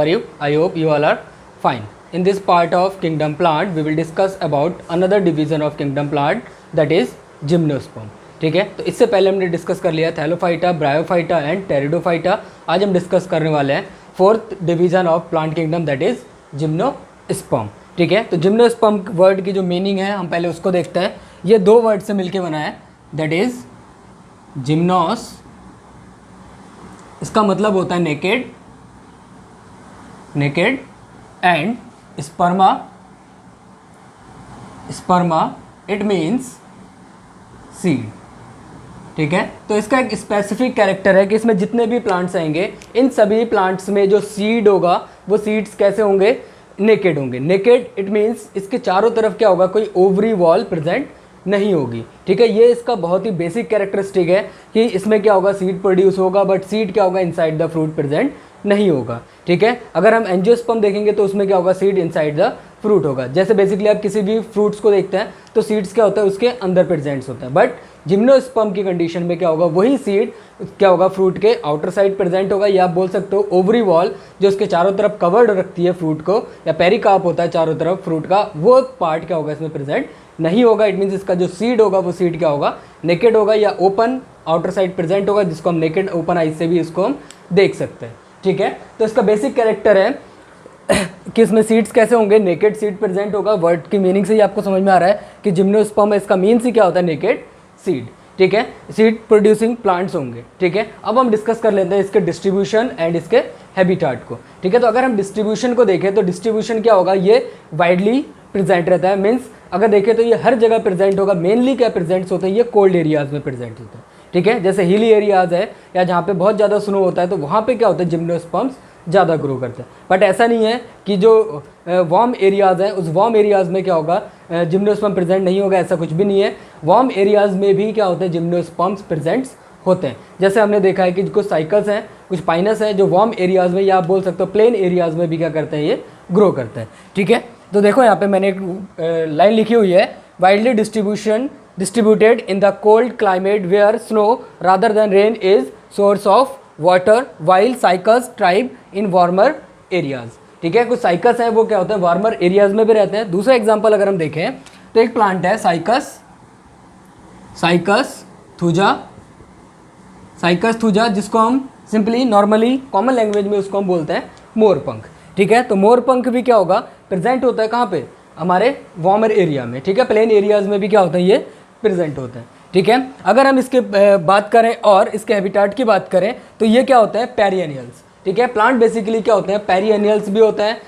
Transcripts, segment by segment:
are you? I hope you all are fine. In this part of kingdom plant, we will discuss about another division of kingdom plant, that is gymnosperm. ठीक है, तो इससे पहले हमने discuss कर लिया Thallophyta, bryophyta and pteridophyta. आज हम डिस्कस करने वाले हैं fourth division of plant kingdom, that is gymnosperm. ठीक है, तो जिम्नोस्पर्म वर्ड की जो मीनिंग है हम पहले उसको देखते हैं. ये दो वर्ड से मिलके बना है, दैट इज जिम्नोस, इसका मतलब होता है naked, naked, and स्पर्मा, स्पर्मा it means seed. ठीक है, तो इसका एक स्पेसिफिक कैरेक्टर है कि इसमें जितने भी प्लांट्स आएंगे इन सभी प्लांट्स में जो सीड होगा वो सीड्स कैसे होंगे? नेकेड होंगे. नेकेड इट मीन्स इसके चारों तरफ क्या होगा? कोई ओवरी वॉल प्रेजेंट नहीं होगी. ठीक है, ये इसका बहुत ही बेसिक कैरेक्टरिस्टिक है कि इसमें क्या होगा? सीड प्रोड्यूस होगा, बट सीड क्या होगा? इनसाइड द फ्रूट प्रेजेंट नहीं होगा. ठीक है, अगर हम एंजियोस्पर्म देखेंगे तो उसमें क्या होगा? सीड इनसाइड द फ्रूट होगा. जैसे बेसिकली आप किसी भी फ्रूट्स को देखते हैं तो सीड्स क्या होता है? उसके अंदर प्रेजेंट्स होता है. बट जिम्नोस्पर्म की कंडीशन में क्या होगा? वही सीड क्या होगा? फ्रूट के आउटर साइड प्रेजेंट होगा, या आप बोल सकते हो ओवरी वॉल जो उसके चारों तरफ कवर्ड रखती है फ्रूट को, या पेरिकार्प होता है चारों तरफ फ्रूट का, वो पार्ट क्या होगा? इसमें प्रेजेंट नहीं होगा. इट मीन्स इसका जो सीड होगा वो सीड क्या होगा? नेकेड होगा, या ओपन आउटर साइड प्रेजेंट होगा, जिसको हम नेकेड ओपन आइज से भी इसको हम देख सकते हैं. ठीक है, तो इसका बेसिक कैरेक्टर है कि इसमें सीड्स कैसे होंगे? नेकेड सीड प्रेजेंट होगा. वर्ड की मीनिंग से ही आपको समझ में आ रहा है कि जिम्नोस्पर्म इसका मीन्स ही क्या होता है? Naked seed. ठीक है, सीड प्रोड्यूसिंग प्लांट्स होंगे. ठीक है, अब हम डिस्कस कर लेते हैं इसके डिस्ट्रीब्यूशन एंड इसके हैबिटाट को. ठीक है, तो अगर हम डिस्ट्रीब्यूशन को देखें तो डिस्ट्रीब्यूशन क्या होगा? ये वाइडली प्रेजेंट रहता है. मीन्स अगर देखें तो ये हर जगह प्रेजेंट होगा. मेनली क्या प्रेजेंट्स होते हैं? ये कोल्ड एरियाज में प्रेजेंट होते हैं. ठीक है, जैसे हिली एरियाज है या जहाँ पे बहुत ज़्यादा स्नो होता है तो वहाँ पे क्या होता है? जिम्नोस्पर्म्स ज़्यादा ग्रो करते हैं. बट ऐसा नहीं है कि जो वार्म एरियाज़ हैं उस वार्म एरियाज़ में क्या होगा? जिम्नोस्पर्म प्रेजेंट नहीं होगा, ऐसा कुछ भी नहीं है. वार्म एरियाज़ में भी क्या होते हैं? जिम्नोस्पर्म्स प्रेजेंट्स होते हैं. जैसे हमने देखा है कि कुछ साइकल्स हैं, कुछ पाइनस हैं जो वार्म एरियाज़ में, या आप बोल सकते हो प्लेन एरियाज़ में भी क्या करते हैं? ये ग्रो करते हैं. ठीक है, तो देखो यहाँ पे मैंने एक लाइन लिखी हुई है, widely distributed in the cold climate where snow rather than rain is source of water, while cycas thrive in warmer areas. ठीक है, कुछ साइकस हैं वो क्या होते हैं? वार्मर एरियाज में भी रहते हैं. दूसरा एग्जांपल अगर हम देखें तो एक प्लांट है cycas, cycas thuja, cycas thuja, जिसको हम सिंपली नॉर्मली कॉमन लैंग्वेज में उसको हम बोलते हैं मोरपंख. ठीक है, तो मोरपंख भी क्या होगा? प्रेजेंट होता है कहाँ पे? हमारे वार्मर एरिया में. ठीक है, प्लेन एरियाज में भी क्या होता है? ये प्रेजेंट होते हैं. ठीक है, अगर हम इसके बात करें और इसके हैबिटाट की बात करें तो ये क्या होता है? पेरिएनियल्स. ठीक है, प्लांट बेसिकली क्या होते हैं? पेरिएनियल्स भी होते हैं,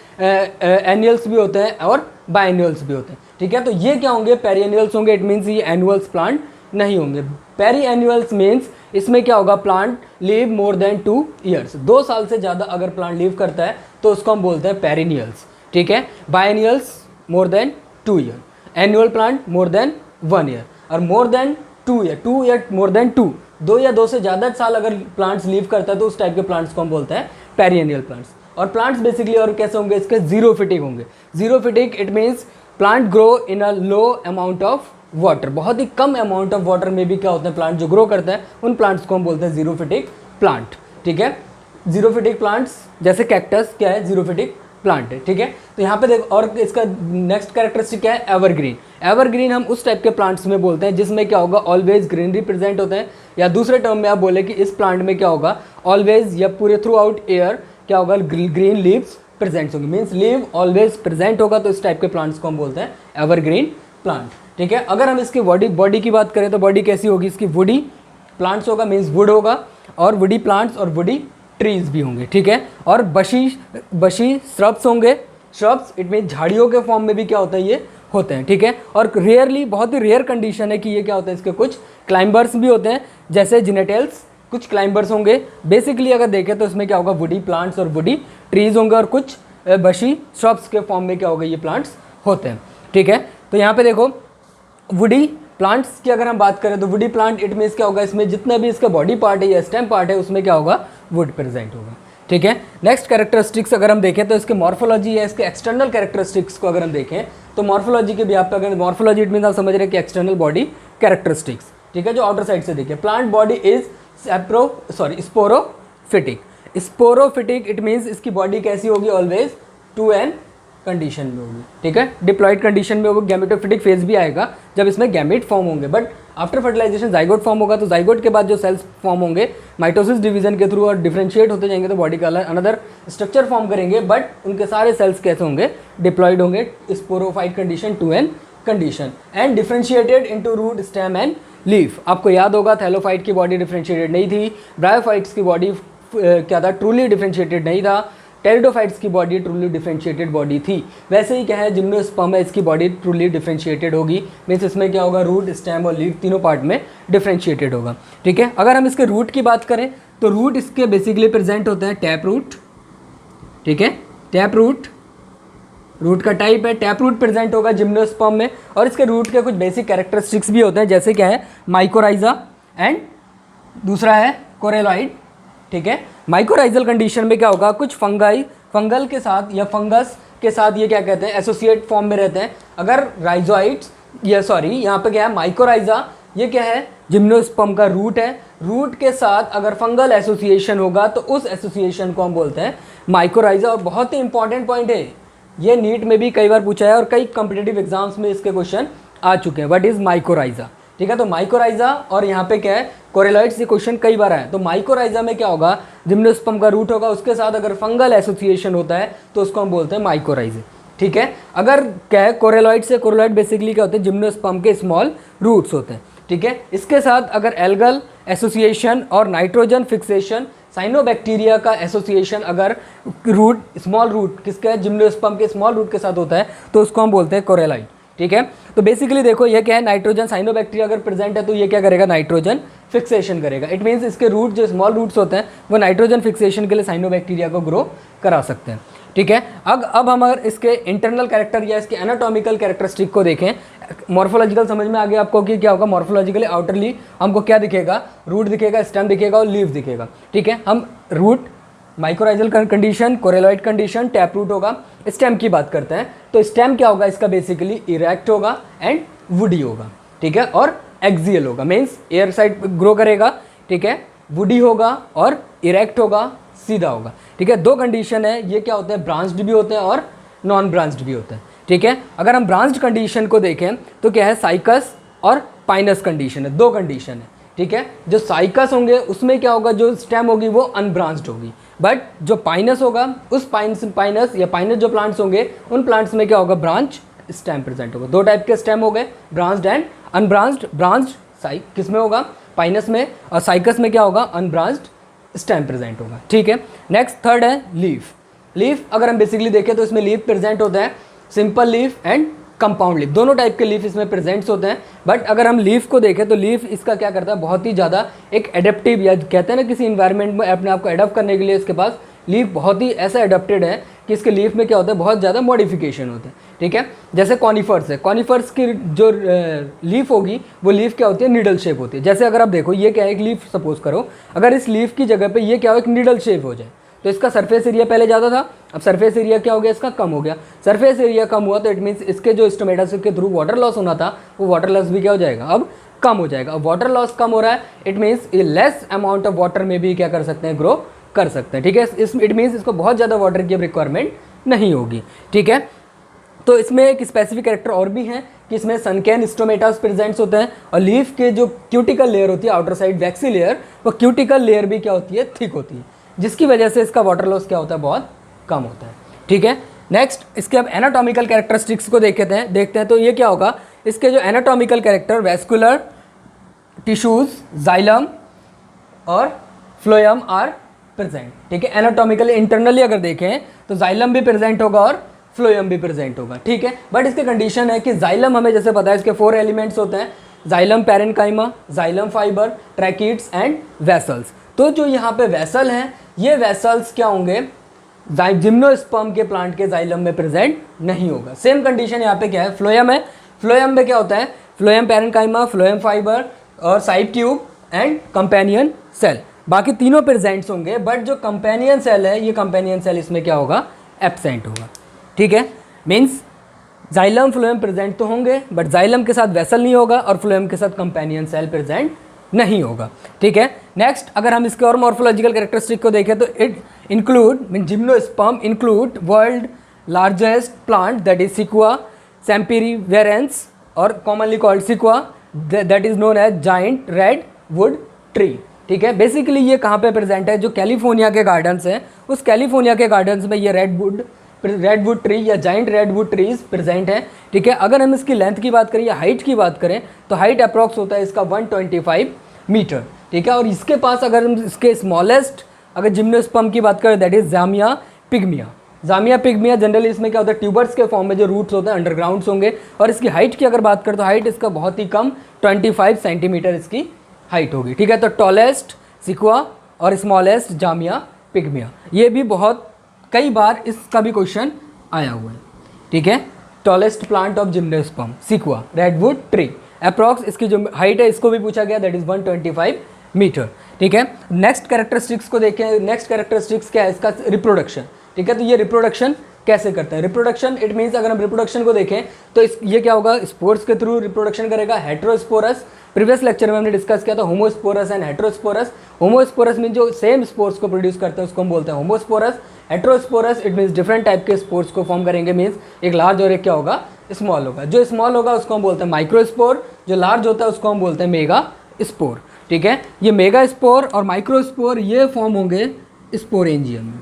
एनुअल्स भी होते हैं और बायनुअल्स भी होते हैं. ठीक है, तो ये क्या होंगे? पेरिएनियल्स होंगे. इट मीन्स ये एनुअल्स प्लांट नहीं होंगे. पेरिएनुअल्स मीन्स इसमें क्या होगा? प्लांट लिव मोर देन 2 ईयर्स. 2 साल से ज़्यादा अगर प्लांट लिव करता है तो उसको हम बोलते हैं पेरिनियल्स. ठीक है, biennials more than 2 year, annual plant more than 1 year, और more than 2 year, 2 year more than 2 या 2 से ज़्यादा साल अगर प्लांट्स लीव करता है तो उस टाइप के प्लांट्स को हम बोलते हैं पेरिएनियल प्लांट्स. और प्लांट्स बेसिकली और कैसे होंगे? इसके जीरोफिटिक होंगे. Xerophytic it means plant grow in a low amount of water. बहुत ही कम अमाउंट ऑफ वाटर में भी क्या होते हैं? प्लांट जो ग्रो करते हैं उन प्लांट्स को हम बोलते हैं जीरोफिटिक प्लांट. ठीक है, जीरोफिटिक प्लांट्स जैसे कैक्टस क्या है? जीरोफिटिक प्लांट है. ठीक है, तो यहाँ पे देखो, और इसका नेक्स्ट कैरेक्टरिस्टिक क्या है? एवरग्रीन. एवरग्रीन हम उस टाइप के प्लांट्स में बोलते हैं जिसमें क्या होगा? ऑलवेज ग्रीनरी प्रेजेंट होते हैं, या दूसरे टर्म में आप बोले कि इस प्लांट में क्या होगा? ऑलवेज या पूरे थ्रू आउट ईयर क्या होगा? ग्रीन लीव्स प्रेजेंट होंगे. मीन्स लीव ऑलवेज प्रेजेंट होगा, तो इस टाइप के प्लांट्स को हम बोलते हैं एवरग्रीन प्लांट. ठीक है, अगर हम इसकी बॉडी की बात करें तो बॉडी कैसी होगी? इसकी वुडी प्लांट्स होगा, मीन्स वुड होगा, और वुडी प्लांट्स और वुडी ट्रीज भी होंगे. ठीक है, और बशी श्रब्स होंगे. श्रब्स इट मीन झाड़ियों के फॉर्म में भी क्या होता है? ये होते हैं. ठीक है, और रेयरली, बहुत ही रेयर कंडीशन है कि ये क्या होता है? इसके कुछ क्लाइंबर्स भी होते हैं, जैसे जिनेटेल्स कुछ क्लाइंबर्स होंगे. बेसिकली अगर देखें तो इसमें क्या होगा? वुडी प्लांट्स और वुडी ट्रीज होंगे, और कुछ बशी श्रब्स के फॉर्म में क्या होगा? ये प्लांट्स होते हैं. ठीक है, तो यहाँ पे देखो वुडी प्लांट्स की अगर हम बात करें तो वुडी प्लांट इट मीन्स क्या होगा? इसमें जितना भी इसका बॉडी पार्ट है या स्टेम पार्ट है उसमें क्या होगा? वुड प्रेजेंट होगा. ठीक है, नेक्स्ट कैरेक्टरिस्टिक्स अगर हम देखें तो इसके मॉर्फोलॉजी या इसके एक्सटर्नल कैरेक्टरिस्टिक्स को अगर हम देखें तो मॉर्फोलॉजी के भी आप अगर मॉर्फोलॉजी इट मीन्स आप समझ रहे हैं कि एक्सटर्नल बॉडी कैरेक्टरिस्टिक्स. ठीक है, जो आउटर साइड से देखें, plant body is sporophytic. Sporophytic it means इसकी बॉडी कैसी होगी, ऑलवेज 2n कंडीशन में होगी, ठीक है। डिप्लॉयड कंडीशन में होगी, गैमेटोफिटिक फेज भी आएगा जब इसमें गैमेट फॉर्म होंगे, but after fertilisation zygote form होगा, तो जाइगोट के बाद जो सेल्स फॉर्म होंगे माइटोसिस डिवीजन के थ्रू और डिफरेंशिएट होते जाएंगे तो बॉडी का अनदर स्ट्रक्चर फॉर्म करेंगे, बट उनके सारे सेल्स कैसे होंगे, डिप्लॉयड होंगे, sporophyte condition 2n condition, and differentiated into root, stem and leaf. आपको याद होगा थैलोफाइट की बॉडी डिफरेंशिएटेड नहीं थी, ब्रायोफाइट्स की बॉडी क्या था, ट्रूली डिफरेंशिएटेड नहीं था, टेरिडोफाइट्स की बॉडी ट्रूली डिफरेंशिएटेड बॉडी थी। वैसे ही क्या है, जिम्नोस्पर्म है, इसकी बॉडी ट्रूली डिफरेंशिएटेड होगी, मीन्स इसमें क्या होगा, रूट, स्टेम और लीफ तीनों पार्ट में डिफरेंशिएटेड होगा, ठीक है। अगर हम इसके रूट की बात करें तो रूट इसके बेसिकली प्रेजेंट होते हैं टैप रूट, ठीक है, टैप रूट, रूट का टाइप है, टैप रूट प्रेजेंट होगा जिम्नोस्पर्म में, और इसके रूट के कुछ बेसिक कैरेक्टरिस्टिक्स भी होते हैं, जैसे क्या है, माइकोराइजा एंड दूसरा है कोरेलॉइड, ठीक है। माइकोराइजल कंडीशन में क्या होगा, कुछ फंगल के साथ या फंगस के साथ ये क्या कहते हैं, एसोसिएट फॉर्म में रहते हैं। अगर राइजोइड्स या सॉरी यहाँ पे क्या है, माइकोराइजा, ये क्या है, जिम्नोस्पर्म का रूट है, रूट के साथ अगर फंगल एसोसिएशन होगा तो उस एसोसिएशन को हम बोलते हैं माइकोराइजा। और बहुत ही इंपॉर्टेंट पॉइंट है, ये नीट में भी कई बार पूछा है और कई कॉम्पिटिटिव एग्जाम्स में इसके क्वेश्चन आ चुके हैं, व्हाट इज माइकोराइजा, ठीक है। तो माइकोराइजा और यहाँ पे क्या है, कोरेलॉइड्स, ये क्वेश्चन कई बार आया। तो माइकोराइजा में क्या होगा, जिम्नोस्पर्म का रूट होगा, उसके साथ अगर फंगल एसोसिएशन होता है तो उसको हम बोलते हैं माइकोराइजा, ठीक है। अगर क्या है, कोरेलॉइड से, कोरेलॉइड बेसिकली क्या होते हैं, जिम्नोस्पर्म के स्मॉल रूट्स होते हैं, ठीक है। इसके साथ अगर एल्गल एसोसिएशन और नाइट्रोजन फिक्सेशन, साइनोबैक्टीरिया का एसोसिएशन अगर रूट, स्मॉल रूट किसका है, जिम्नोस्पर्म के स्मॉल रूट के साथ होता है तो उसको हम बोलते हैं कोरेलॉइड, ठीक है। तो बेसिकली देखो ये क्या है, नाइट्रोजन, साइनोबैक्टीरिया अगर प्रेजेंट है तो ये क्या करेगा, नाइट्रोजन फिक्सेशन करेगा। इट मीन्स इसके रूट जो स्मॉल रूट्स होते हैं वो नाइट्रोजन फिक्सेशन के लिए साइनोबैक्टीरिया को ग्रो करा सकते हैं, ठीक है। अब हम अगर इसके इंटरनल कैरेक्टर या इसके एनाटॉमिकल कैरेक्टरिस्टिक को देखें, मॉर्फोलॉजिकल समझ में आ गया आपको कि क्या होगा, मॉर्फोलॉजिकली आउटरली हमको क्या दिखेगा, रूट दिखेगा, स्टेम दिखेगा और लीफ दिखेगा, ठीक है। हम root, mycorrhizal condition, coralloid condition, tap root होगा। स्टेम की बात करते हैं तो स्टेम क्या होगा, इसका बेसिकली इरेक्ट होगा एंड वुडी होगा, ठीक है, और एक्सियल होगा, मीन्स एयर साइड ग्रो करेगा, ठीक है, वुडी होगा और इरेक्ट होगा, सीधा होगा, ठीक है। दो कंडीशन है, ये क्या होते हैं, ब्रांच्ड भी होते हैं और नॉन ब्रांच्ड भी होते हैं, ठीक है। अगर हम ब्रांच्ड कंडीशन को देखें तो क्या है, साइकस और पाइनस कंडीशन है, दो कंडीशन है, ठीक है। जो साइकस होंगे उसमें क्या होगा, जो स्टेम होगी वो अनब्रांच्ड होगी, बट जो पाइनस होगा उस पाइनस या पाइनस जो प्लांट्स होंगे उन प्लांट्स में क्या होगा, ब्रांच स्टेम प्रेजेंट होगा। दो टाइप के स्टेम हो गए, ब्रांच्ड एंड अनब्रांच्ड। ब्रांच्ड किस में होगा, पाइनस में, और साइकस में क्या होगा, अनब्रांच्ड स्टेम प्रेजेंट होगा, ठीक है। नेक्स्ट थर्ड है लीफ। लीफ अगर हम बेसिकली देखें तो इसमें लीफ प्रेजेंट होता है, simple leaf and compound leaf, दोनों टाइप के लीफ इसमें प्रेजेंट्स होते हैं। बट अगर हम लीफ को देखें तो लीफ इसका क्या करता है, बहुत ही ज़्यादा एक एडेप्टिव, या कहते हैं ना किसी इन्वायरमेंट में अपने आप को एडप्ट करने के लिए इसके पास लीफ बहुत ही ऐसा एडेप्टेड है कि इसके लीफ में क्या होता है, बहुत ज़्यादा मॉडिफिकेशन होते हैं, ठीक है। जैसे कॉनिफर्स है, कॉनिफर्स की जो लीफ होगी वो लीफ क्या होती है, निडल शेप होती है। जैसे अगर आप देखो ये क्या है, एक लीफ सपोज करो, अगर इस लीफ की जगह पे ये क्या हो, एक निडल शेप हो जाए तो इसका सरफेस एरिया पहले ज़्यादा था, अब सरफेस एरिया क्या हो गया, इसका कम हो गया। सरफेस एरिया कम हुआ तो इट मीन्स इसके जो स्टोमेटा के थ्रू वाटर लॉस होना था वो वाटर लॉस भी क्या हो जाएगा, अब कम हो जाएगा। अब वाटर लॉस कम हो रहा है, it means less amount of water में भी क्या कर सकते हैं, ग्रो कर सकते हैं, ठीक है। इट मीन्स इसको बहुत ज़्यादा वाटर की अब रिक्वायरमेंट नहीं होगी, ठीक है। तो इसमें एक स्पेसिफिक कैरेक्टर और भी है कि इसमें सनकैन स्टोमेटास प्रेजेंट्स होते हैं, और लीफ के जो क्यूटिकल लेयर होती है, आउटर साइड वैक्सी लेयर, वो क्यूटिकल लेयर भी क्या होती है, थिक होती है, जिसकी वजह से इसका वाटर लॉस क्या होता है, बहुत कम होता है, ठीक है। नेक्स्ट इसके अब एनाटॉमिकल कैरेक्टरिस्टिक्स को देखते हैं तो ये क्या होगा, इसके जो anatomical character, vascular tissues, xylem और फ्लोएम आर प्रेजेंट, ठीक है। एनाटॉमिकली इंटरनली अगर देखें तो जाइलम भी प्रेजेंट होगा और फ्लोएम भी प्रेजेंट होगा, ठीक है। बट इसकी कंडीशन है कि जाइलम हमें जैसे पता है इसके 4 एलिमेंट्स होते हैं, xylem parenchyma, xylem fibre, tracheids and vessels. तो जो यहाँ पे वेसल हैं, ये वेसल्स क्या होंगे, जिम्नोस्पर्म के प्लांट के जाइलम में प्रेजेंट नहीं होगा। सेम कंडीशन यहाँ पे क्या है, फ्लोएम है, फ्लोएम में क्या होता है, फ्लोएम पैरेन्काइमा, फ्लोएम फाइबर और side tube and companion cell, बाकी तीनों प्रेजेंट्स होंगे। बट जो कंपेनियन सेल है, ये कंपेनियन सेल इसमें क्या होगा, एब्सेंट होगा, ठीक है। मीन्स जाइलम फ्लोएम प्रेजेंट तो होंगे बट जाइलम के साथ वेसल नहीं होगा और फ्लोएम के साथ कंपेनियन सेल प्रेजेंट नहीं होगा। ठीक है, नेक्स्ट अगर हम इसके और मॉर्फोलॉजिकल कैरेक्टरिस्टिक को देखें तो it include mean gymnosperm include world largest plant that is sequoia sempervirens और commonly called sequoia that is known as giant red wood tree. ठीक है, बेसिकली ये कहाँ पे प्रेजेंट है, जो कैलिफोर्निया के गार्डन्स हैं उस कैलिफोर्निया के गार्डन्स में ये रेडवुड ट्री या जाइंट रेडवुड ट्रीज प्रेजेंट है। ठीक है, अगर हम इसकी लेंथ की बात करें या हाइट की बात करें तो हाइट अप्रॉक्स होता है इसका 125 मीटर। ठीक है, और इसके पास अगर हम इसके स्मॉलेस्ट अगर जिम्नोस्पर्म की बात करें दैट इज जामिया पिग्मिया जनरली इसमें क्या होता है ट्यूबर्स के फॉर्म में जो रूट्स होते हैं अंडरग्राउंड्स होंगे। और इसकी हाइट की अगर बात करें तो हाइट इसका बहुत ही कम 25 सेंटीमीटर इसकी हाइट होगी। ठीक है, तो टॉलेस्ट सिक्वा और स्मॉलेस्ट जामिया पिग्मिया, ये भी बहुत कई बार इसका भी क्वेश्चन आया हुआ है। ठीक है, tallest plant of gymnosperm sequoia redwood tree, approx इसकी जो हाइट है इसको भी पूछा गया दैट इज 125 मीटर। ठीक है, नेक्स्ट कैरेक्टरिस्टिक्स को देखें। नेक्स्ट कैरेक्टरिस्टिक्स क्या है इसका, रिप्रोडक्शन। ठीक है, तो ये रिप्रोडक्शन कैसे करता है, रिप्रोडक्शन इट मीन्स अगर हम रिप्रोडक्शन को देखें तो ये क्या होगा, स्पोर्स के थ्रू रिप्रोडक्शन करेगा। हेट्रोस्पोरस, प्रीवियस लेक्चर में हमने डिस्कस किया था homosporous and heterosporous. Homosporous mean जो सेम स्पोर्स को प्रोड्यूस करते हैं उसको हम बोलते हैं homosporous. Heterosporous it means different type के स्पोर्स को फॉर्म करेंगे, मीन्स एक लार्ज और एक क्या होगा स्मॉल होगा। जो स्मॉल होगा उसको हम बोलते हैं माइक्रोस्पोर, जो लार्ज होता है उसको हम बोलते हैं मेगा स्पोर। ठीक है, ये मेगा स्पोर और माइक्रोस्पोर ये फॉर्म होंगे स्पोरेंजियम में।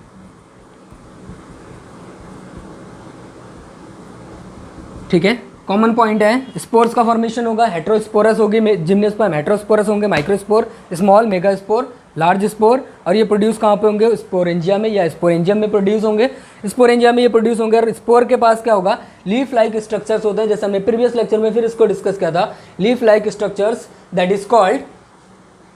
ठीक है, कॉमन पॉइंट है, स्पोर्स का फॉर्मेशन होगा, हेट्रोस्पोरस होगी जिम्नोस्पर्म, हेट्रोस्पोरस होंगे microspore, small mega spore, large spore. और ये प्रोड्यूस कहाँ पे होंगे, स्पोरेंजिया में या स्पोरेंजियम में प्रोड्यूस होंगे। स्पोरेंजिया में ये प्रोड्यूस होंगे और स्पोर के पास क्या होगा, लीफ लाइक स्ट्रक्चर्स होते हैं। जैसे हमने प्रीवियस लेक्चर में फिर इसको डिस्कस किया था, leaf like structures that is called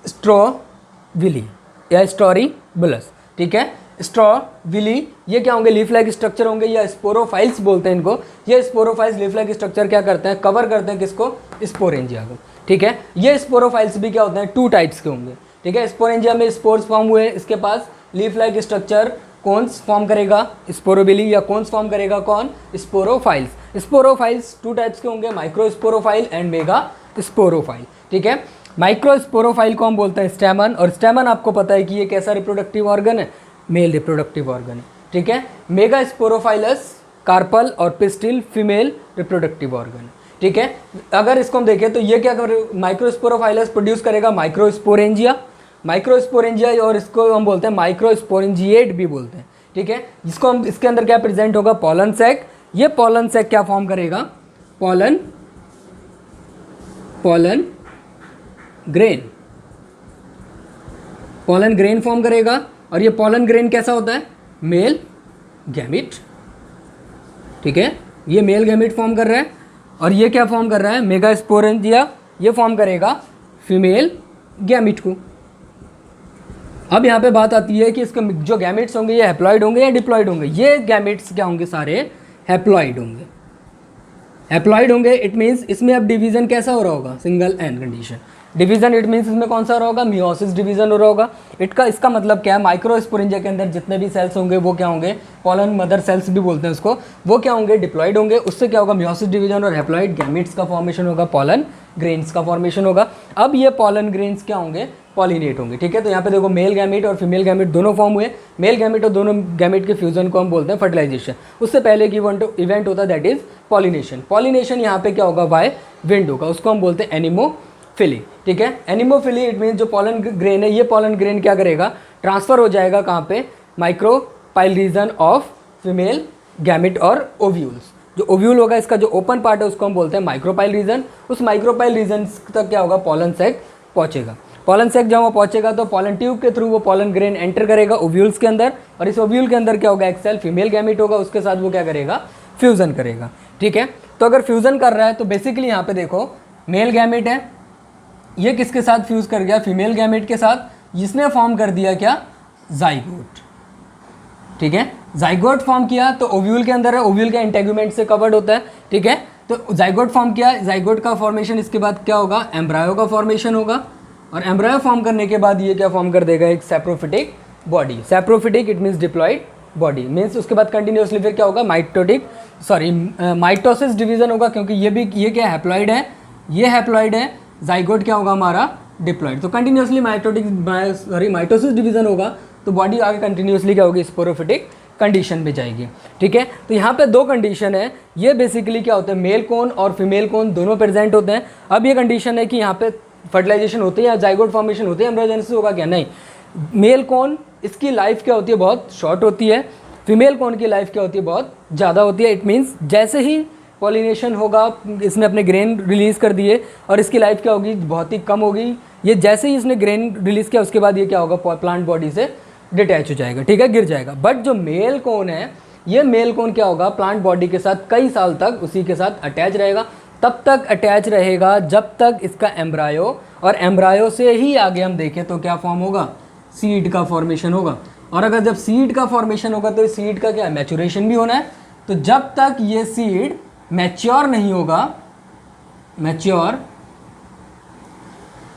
strobili या स्टोरीबुलस। ठीक है, स्ट्रॉविली ये क्या होंगे, लीफ लाइक स्ट्रक्चर होंगे या स्पोरोफाइल्स बोलते हैं इनको। ये स्पोरोफाइल्स लीफ लाइक स्ट्रक्चर क्या करते हैं, कवर करते हैं किसको, स्पोरेंजिया को। ठीक है, ये स्पोरोफाइल्स भी क्या होते हैं, 2 टाइप्स के होंगे। ठीक है, स्पोरेंजिया में स्पोर्स फॉर्म हुए, इसके पास leaf like structure cones form करेगा स्पोरोबिली या कोन्स फॉर्म करेगा कौन, स्पोरोफाइल्स। स्पोरोफाइल्स 2 टाइप्स के होंगे, माइक्रोस्पोरोफाइल एंड मेगा स्पोरोफाइल। ठीक है, माइक्रोस्पोरोफाइल को हम बोलते हैं स्टेमन, और स्टेमन आपको पता है कि ये कैसा रिप्रोडक्टिव ऑर्गन है, मेल रिप्रोडक्टिव ऑर्गन है। ठीक है, मेगा स्पोरोफाइलस कार्पल और पिस्टिल फीमेल रिप्रोडक्टिव ऑर्गन है। ठीक है, अगर इसको हम देखें तो ये क्या कर माइक्रोस्पोरोफाइलस प्रोड्यूस करेगा माइक्रोस्पोरेंजिया और इसको हम बोलते हैं माइक्रोस्पोरेंजिएट भी बोलते हैं। ठीक है, जिसको हम इसके अंदर क्या प्रेजेंट होगा, पॉलन सैक। ये पॉलन सैक क्या फॉर्म करेगा, पॉलन ग्रेन फॉर्म करेगा। और ये पॉलन ग्रेन कैसा होता है, मेल गैमिट। ठीक है, ये मेल गैमिट फॉर्म कर रहा है और ये क्या फॉर्म कर रहा है, मेगा स्पोरेंजिया ये फॉर्म करेगा फीमेल गैमिट को। अब यहाँ पे बात आती है कि इसके जो गैमिट्स होंगे ये हैप्लॉइड होंगे या डिप्लॉइड होंगे। ये गैमिट्स क्या होंगे, सारे हैप्लॉइड होंगे। इट मीन्स इसमें अब डिवीजन कैसा हो रहा होगा, single N condition division. It means इसमें कौन सा हो रहा होगा, मियोसिस डिवीजन हो रहा होगा। इसका मतलब क्या है, माइक्रोस्पोरेंजिया के अंदर जितने भी सेल्स होंगे वो क्या होंगे, पॉलन मदर सेल्स भी बोलते हैं उसको, वो क्या होंगे, डिप्लॉइड होंगे। उससे क्या होगा, मियोसिस डिवीजन और हैप्लॉइड गैमिट्स का फॉर्मेशन होगा, पॉलन ग्रेन्स का फॉर्मेशन होगा। अब ये पॉलन ग्रेन्स क्या होंगे, पॉलिनेट होंगे। ठीक है, तो यहाँ पे देखो मेल गैमिट और फीमेल गैमिट दोनों फॉर्म हुए। मेल गैमिट और दोनों गैमिट के फ्यूजन को हम बोलते हैं फर्टिलाइजेशन। उससे पहले की इवेंट होता है दैट इज पॉलिनेशन यहाँ पे क्या होगा, बाय विंड होगा, उसको हम बोलते हैं एनिमोफिली। ठीक है, एनिमोफिली इट मीन जो पॉलन ग्रेन है ये पॉलन ग्रेन क्या करेगा, ट्रांसफर हो जाएगा कहाँ पे, micropyle region of female gamete और ओव्यूल्स। जो ओव्यूल होगा इसका जो ओपन पार्ट है उसको हम बोलते हैं माइक्रोपाइल रीजन। उस माइक्रोपाइल रीजन तक क्या होगा, पॉलन सैक पहुंचेगा। पॉलन सैक जब वो पहुंचेगा तो पॉलन ट्यूब के थ्रू वो पॉलन ग्रेन एंटर करेगा ओव्यूल्स के अंदर, और इस ओव्यूल के अंदर क्या होगा, एक सेल फीमेल गैमिट होगा, उसके साथ वो क्या करेगा, फ्यूजन करेगा। ठीक है, तो अगर फ्यूजन कर रहा है तो बेसिकली यहाँ पे देखो मेल गैमिट है, ये किसके साथ फ्यूज कर गया, फीमेल गैमिट के साथ, जिसने फॉर्म कर दिया क्या, जाइगोट। ठीक है, जाइगोट फॉर्म किया तो ओव्यूल के अंदर है, ओव्यूल के इंटेगुमेंट से कवर्ड होता है। ठीक है, तो जाइगोट फॉर्म किया, जाइगोट का फॉर्मेशन इसके बाद क्या होगा, एम्ब्रायो का फॉर्मेशन होगा, और एम्ब्रायो फॉर्म करने के बाद ये क्या फॉर्म कर देगा, एक saprophytic body. Saprophytic it means diploid body, means उसके बाद कंटिन्यूसली फिर क्या होगा, माइटोसिस डिवीजन होगा, क्योंकि ये क्या हैप्लॉइड है, ये हैप्लॉइड है। जाइगोट क्या होगा हमारा, डिप्लॉयड। तो कंटिन्यूसली माइटोसिस डिवीजन होगा तो बॉडी आगे कंटिन्यूसली क्या होगी, स्पोरोफिटिक कंडीशन में जाएगी। ठीक है, तो यहाँ पे दो कंडीशन है, ये बेसिकली क्या होता है, मेल कोन और फीमेल कोन दोनों प्रेजेंट होते हैं। अब ये कंडीशन है कि यहाँ पे फर्टिलाइजेशन होती है या जाइगोट फॉर्मेशन होती है, एम्ब्रियोजेनेसिस होगा क्या, नहीं। मेल कोन इसकी लाइफ क्या होती है, बहुत शॉर्ट होती है। फीमेल कोन की लाइफ क्या होती है, बहुत ज़्यादा होती है। इट मीन्स जैसे ही पॉलिनेशन होगा, इसने अपने ग्रेन रिलीज़ कर दिए और इसकी लाइफ क्या होगी, बहुत ही कम होगी। ये जैसे ही इसने ग्रेन रिलीज़ किया उसके बाद ये क्या होगा, प्लांट बॉडी से डिटैच हो जाएगा, ठीक है, गिर जाएगा। बट जो मेल कोन है, ये मेल कोन क्या होगा, प्लांट बॉडी के साथ कई साल तक उसी के साथ अटैच रहेगा। तब तक अटैच रहेगा जब तक इसका एम्ब्रायो, और एम्ब्रायो से ही आगे हम देखें तो क्या फॉर्म होगा, सीड का फॉर्मेशन होगा। और अगर जब सीड का फॉर्मेशन होगा तो सीड का क्या है, मैच्योरेशन भी होना है। तो जब तक ये सीड मैच्योर नहीं होगा, मैच्योर,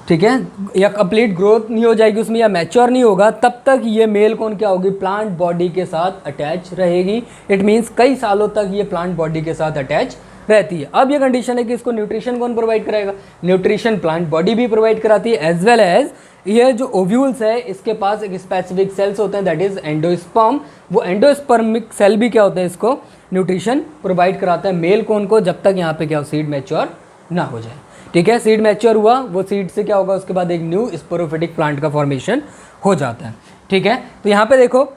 ठीक है, या कंप्लीट ग्रोथ नहीं हो जाएगी उसमें, या मैच्योर नहीं होगा, तब तक ये मेल कोन क्या होगी, प्लांट बॉडी के साथ अटैच रहेगी। इट मीन्स कई सालों तक ये प्लांट बॉडी के साथ अटैच रहती है। अब ये कंडीशन है कि इसको न्यूट्रिशन कौन प्रोवाइड कराएगा, न्यूट्रिशन प्लांट बॉडी भी प्रोवाइड कराती है, एज वेल एज ये जो ओव्यूल्स है इसके पास एक स्पेसिफिक सेल्स होते हैं, दैट इज एंडोस्पर्म। वो एंडोस्पर्मिक सेल भी क्या होता है, इसको न्यूट्रिशन प्रोवाइड कराता है मेल कोन को, जब तक यहाँ पे क्या सीड मैच्योर ना हो जाए। ठीक है, सीड मैच्योर हुआ, वो सीड से क्या होगा, उसके बाद एक न्यू स्पोरोफिटिक प्लांट का फॉर्मेशन हो जाता है। ठीक है, तो यहाँ पे देखो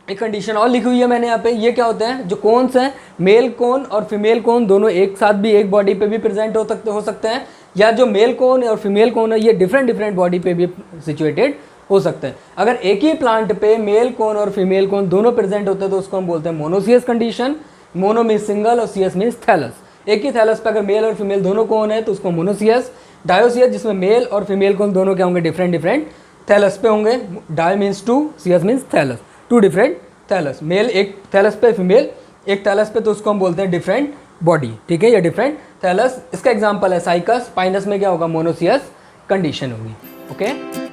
एक कंडीशन और लिखी हुई है मैंने यहाँ पे, ये क्या होते हैं, जो कोन्स हैं, मेल कोन और फीमेल कोन दोनों एक साथ भी एक बॉडी पे भी प्रेजेंट हो सकते हैं, या जो मेल कोन और फीमेल कोन है ये डिफरेंट बॉडी पे भी सिचुएटेड हो सकते हैं। अगर एक ही प्लांट पे मेल कोन और फीमेल कोन दोनों प्रेजेंट होते हैं तो उसको हम बोलते हैं monoecious condition. Mono means single और सियस मीन्स थैलस। एक ही थैलस पे अगर मेल और फीमेल दोनों कोन है तो उसको मोनोसियस। डायोसियस जिसमें मेल और फीमेल कोन दोनों क्या होंगे, डिफरेंट थैलस पे होंगे। Dio means two, cious means thallus, two different thallus. Male एक थैलस पे, फीमेल एक थैलस पे, तो उसको हम बोलते हैं डिफरेंट बॉडी। ठीक है, या डिफरेंट थैलस। इसका एग्जांपल है साइकस, पाइनस में क्या होगा, मोनोसियस कंडीशन होगी। ओके।